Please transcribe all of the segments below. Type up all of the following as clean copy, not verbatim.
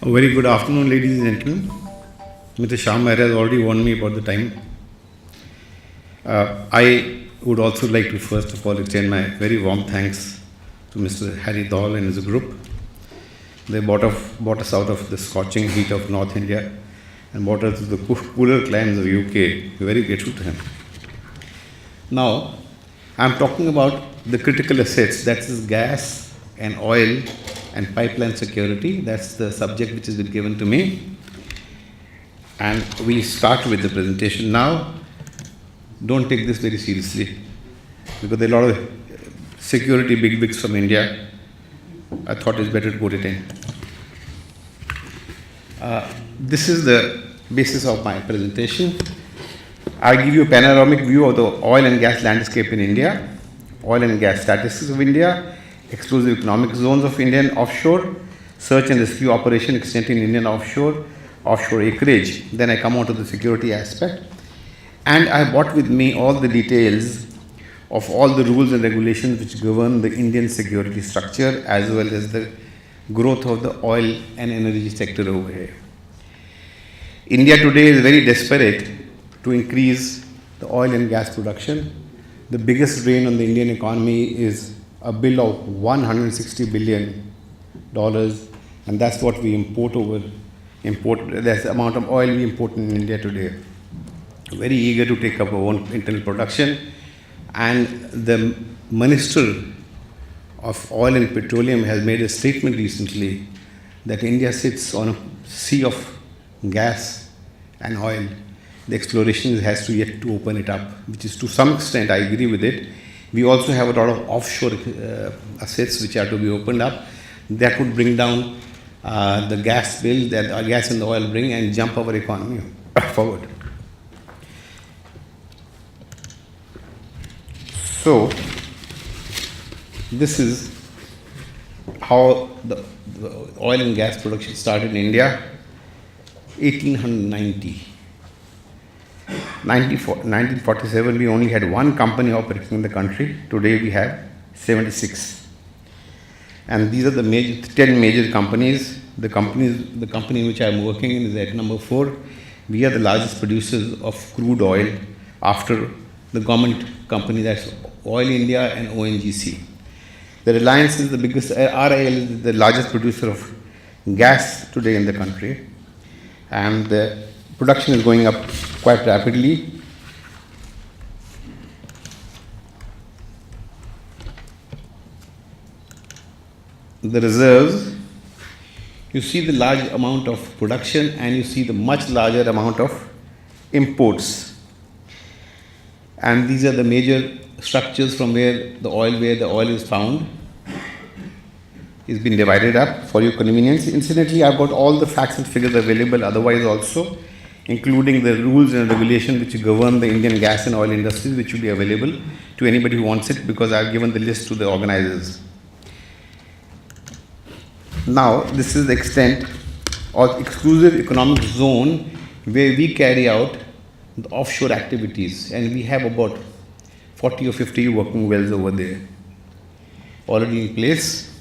A very good afternoon, ladies and gentlemen. Mr. Shah Maharaj has already warned me about the time. I would also like to first of all extend my very warm thanks to Mr. Harry Dahl and his group. They brought us out of the scorching heat of North India and brought us to the cooler climes of UK. We're very grateful to him. Now, I'm talking about the critical assets, that is gas and oil and pipeline security. That's the subject which has been given to me. And we start with the presentation now. Don't take this very seriously because there are a lot of security bigwigs from India. I thought it's better to put it in. This is the basis of my presentation. I'll give you a panoramic view of the oil and gas landscape in India, oil and gas statistics of India, exclusive economic zones of Indian offshore, search and rescue operation extending Indian offshore acreage. Then I come on to the security aspect. And I brought with me all the details of all the rules and regulations which govern the Indian security structure as well as the growth of the oil and energy sector over here. India today is very desperate to increase the oil and gas production. The biggest drain on the Indian economy is a bill of $160 billion, and that's what we import. That's the amount of oil we import in India today. Very eager to take up our own internal production, and the Minister of Oil and Petroleum has made a statement recently that India sits on a sea of gas and oil. The exploration has to yet to open it up, which is to some extent I agree with it. We also have a lot of offshore assets which are to be opened up. That would bring down the gas bill that our gas and the oil bring and jump our economy forward. So, this is how the oil and gas production started in India, 1890. 1947, we only had one company operating in the country. Today we have 76. And these are the 10 major companies. The company in which I am working in is at number 4. We are the largest producers of crude oil after the government company, that's Oil India and ONGC. The Reliance is the biggest, RIL is the largest producer of gas today in the country. And the production is going up quite rapidly. The reserves, you see the large amount of production and you see the much larger amount of imports. And these are the major structures from where the oil is found. It's been divided up for your convenience. Incidentally, I've got all the facts and figures available otherwise also, including the rules and regulations which govern the Indian gas and oil industries, which will be available to anybody who wants it because I've given the list to the organizers. Now, this is the extent of exclusive economic zone where we carry out the offshore activities, and we have about 40 or 50 working wells over there already in place.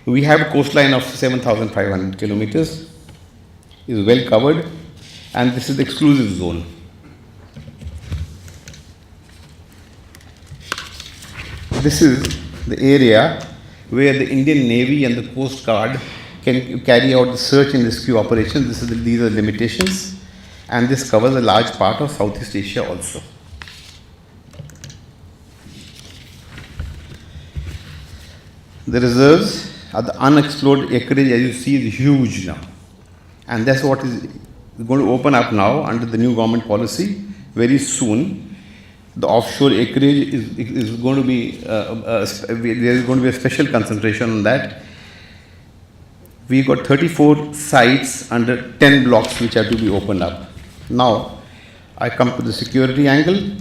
We have a coastline of 7,500 kilometers, is well covered, and this is the exclusive zone. This is the area where the Indian Navy and the Coast Guard can carry out the search and rescue operations. These are limitations, and this covers a large part of Southeast Asia also. The reserves are the unexplored acreage, as you see, is huge now. And that's what is going to open up now under the new government policy. Very soon, the offshore acreage is going to be, there is going to be a special concentration on that. We got 34 sites under 10 blocks which are to be opened up. Now, I come to the security angle.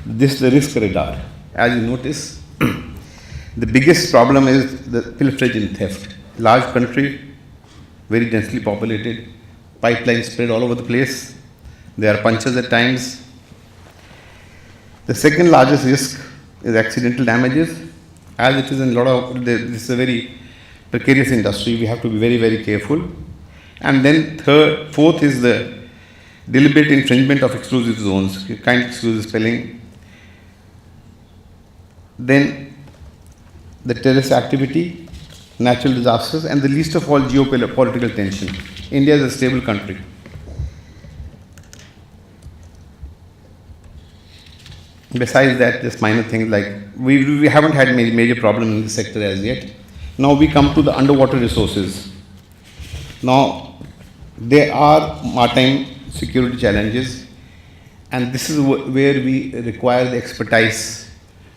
This is the risk radar. As you notice, the biggest problem is the pilferage and theft. Large country, very densely populated, pipelines spread all over the place. There are punches at times. The second largest risk is accidental damages, as it is in a lot of, this is a very precarious industry. We have to be very, very careful. And then fourth is the deliberate infringement of exclusive zones, kind of exclusive spelling. Then the terrorist activity, natural disasters, and the least of all geopolitical tension. India is a stable country. Besides that, just minor things like we haven't had major problem in this sector as yet. Now we come to the underwater resources. Now there are maritime security challenges, and this is where we require the expertise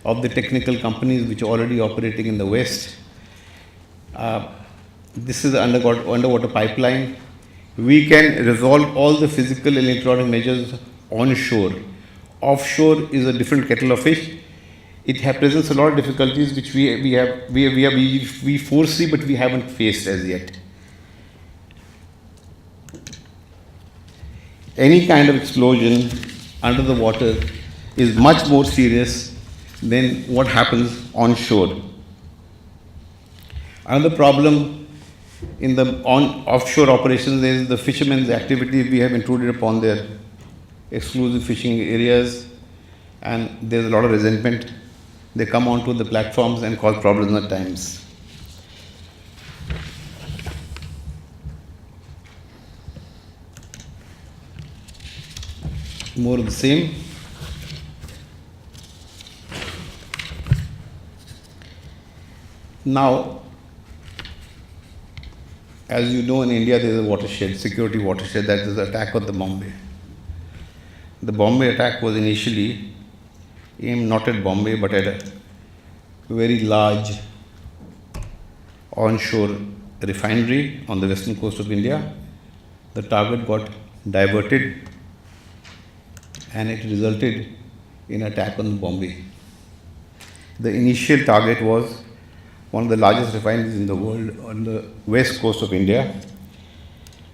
of the technical companies which are already operating in the West. This is the underwater pipeline. We can resolve all the physical and electronic measures onshore. Offshore is a different kettle of fish. It presents a lot of difficulties which we foresee, but we haven't faced as yet. Any kind of explosion under the water is much more serious than what happens onshore. Another problem in the offshore operations is the fishermen's activity. We have intruded upon their exclusive fishing areas, and there's a lot of resentment. They come onto the platforms and cause problems at times. More of the same. Now, as you know, in India there is a watershed, security watershed, that is the attack on the Bombay. The Bombay attack was initially aimed not at Bombay but at a very large onshore refinery on the western coast of India. The target got diverted and it resulted in an attack on Bombay. The initial target was one of the largest refineries in the world on the west coast of India.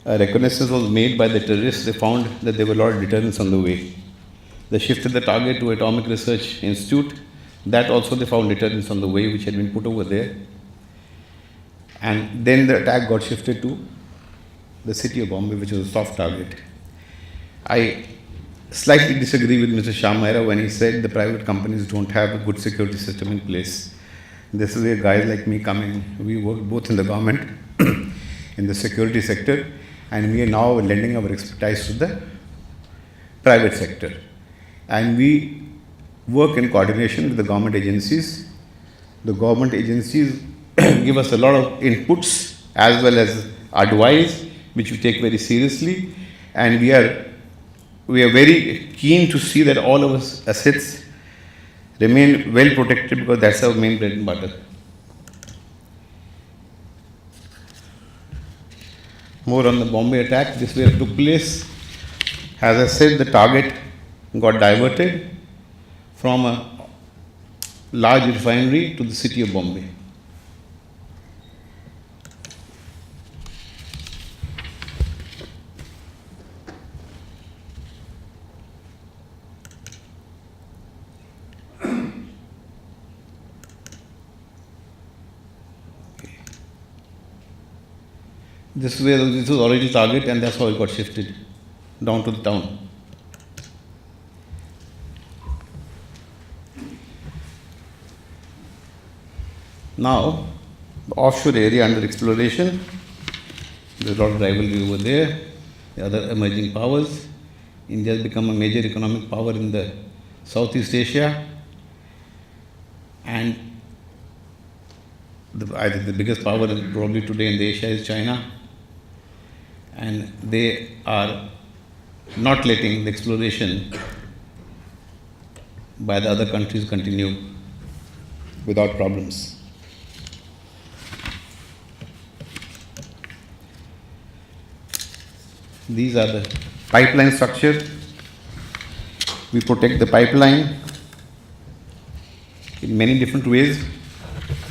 A reconnaissance was made by the terrorists. They found that there were a lot of deterrents on the way. They shifted the target to Atomic Research Institute. That also they found deterrents on the way which had been put over there. And then the attack got shifted to the city of Bombay, which was a soft target. I slightly disagree with Mr. Shah Mehra when he said the private companies don't have a good security system in place. This is where guys like me come in. We work both in the government, in the security sector, and we are now lending our expertise to the private sector. And we work in coordination with the government agencies. The government agencies give us a lot of inputs as well as advice, which we take very seriously. And we are very keen to see that all of our assets remain well protected, because that's our main bread and butter. More on the Bombay attack. This where it took place. As I said, the target got diverted from a large refinery to the city of Bombay. This was the original target, and that's how it got shifted down to the town. Now, the offshore area under exploration, there's a lot of rivalry over there. The other emerging powers. India has become a major economic power in the Southeast Asia, and I think the biggest power probably today in Asia is China. And they are not letting the exploration by the other countries continue without problems. These are the pipeline structure. We protect the pipeline in many different ways.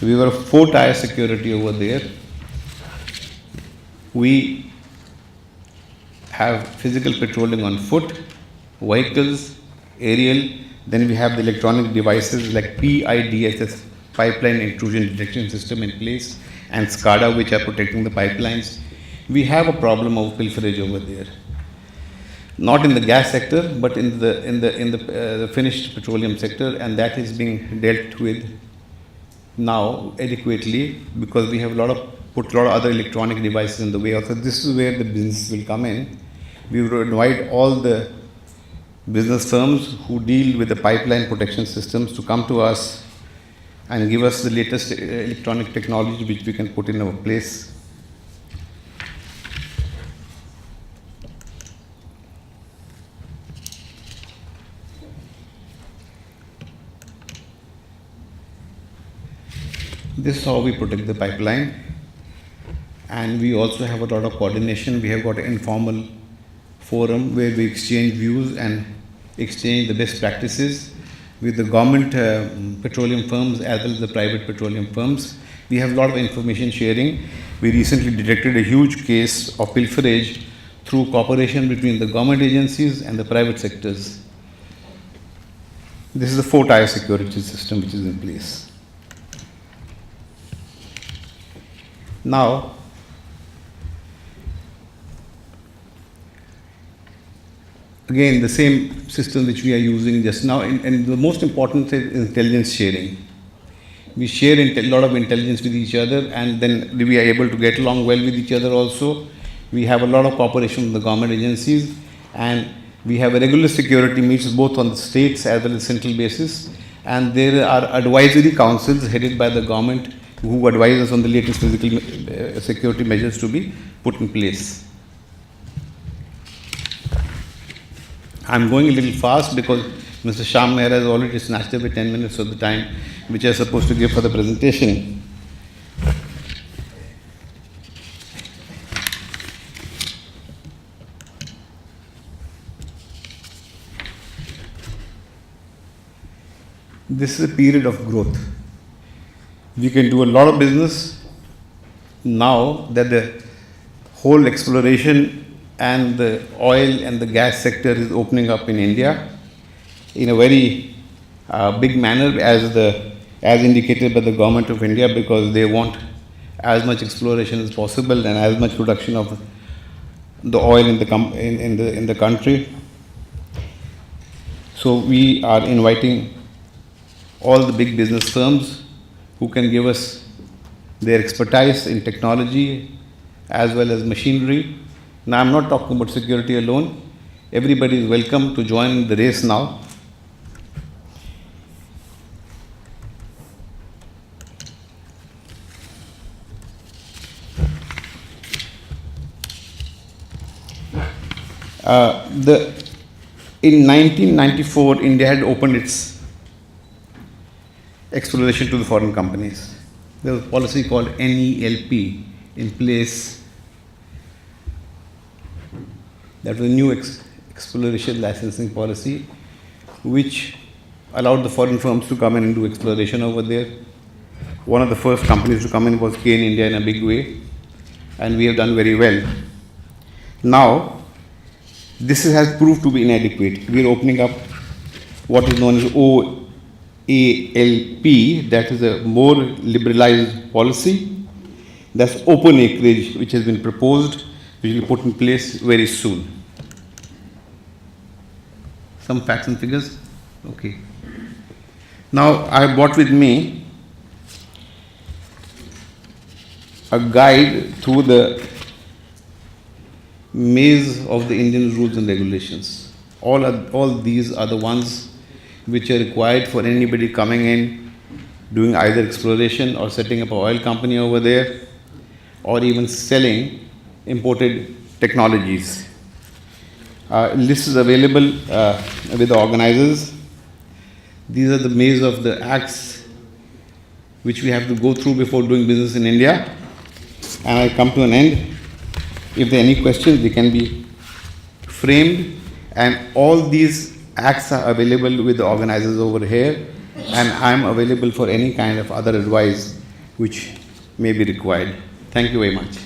We were a 4-tier security over there. We have physical patrolling on foot, vehicles, aerial. Then we have the electronic devices like PIDSS, pipeline intrusion detection system, in place, and SCADA, which are protecting the pipelines. We have a problem of pilferage over there. Not in the gas sector, but in the finished petroleum sector, and that is being dealt with now adequately because we have put a lot of other electronic devices in the way. Also, this is where the business will come in. We will invite all the business firms who deal with the pipeline protection systems to come to us and give us the latest electronic technology which we can put in our place. This is how we protect the pipeline, and we also have a lot of coordination. We have got an informal forum where we exchange views and exchange the best practices with the government petroleum firms as well as the private petroleum firms. We have a lot of information sharing. We recently detected a huge case of pilferage through cooperation between the government agencies and the private sectors. This is the 4-tier security system which is in place. Now, again, the same system which we are using just now, and the most important is intelligence sharing. We share a lot of intelligence with each other, and then we are able to get along well with each other also. We have a lot of cooperation with the government agencies, and we have a regular security meets both on the states as well as central basis, and there are advisory councils headed by the government who advise us on the latest physical security measures to be put in place. I'm going a little fast because Mr. Shyam Mehra has already snatched away 10 minutes of the time which I was supposed to give for the presentation. This is a period of growth. We can do a lot of business now that the whole exploration and the oil and the gas sector is opening up in India in a very big manner as indicated by the government of India, because they want as much exploration as possible and as much production of the oil in the country. So we are inviting all the big business firms who can give us their expertise in technology as well as machinery. Now, I'm not talking about security alone. Everybody is welcome to join the race now. In 1994, India had opened its exploration to the foreign companies. There was a policy called NELP in place. That was a new exploration licensing policy which allowed the foreign firms to come in and do exploration over there. One of the first companies to come in was Cairn India in a big way, and we have done very well. Now, this has proved to be inadequate. We are opening up what is known as OALP, that is a more liberalized policy. That's open acreage, which has been proposed, which will be put in place very soon. Some facts and figures? Okay. Now, I have brought with me a guide through the maze of the Indian rules and regulations. All these are the ones which are required for anybody coming in, doing either exploration or setting up an oil company over there, or even selling imported technologies. List is available with the organizers. These are the maze of the acts which we have to go through before doing business in India. And I come to an end. If there are any questions, they can be framed, and all these acts are available with the organizers over here, and I am available for any kind of other advice which may be required. Thank you very much.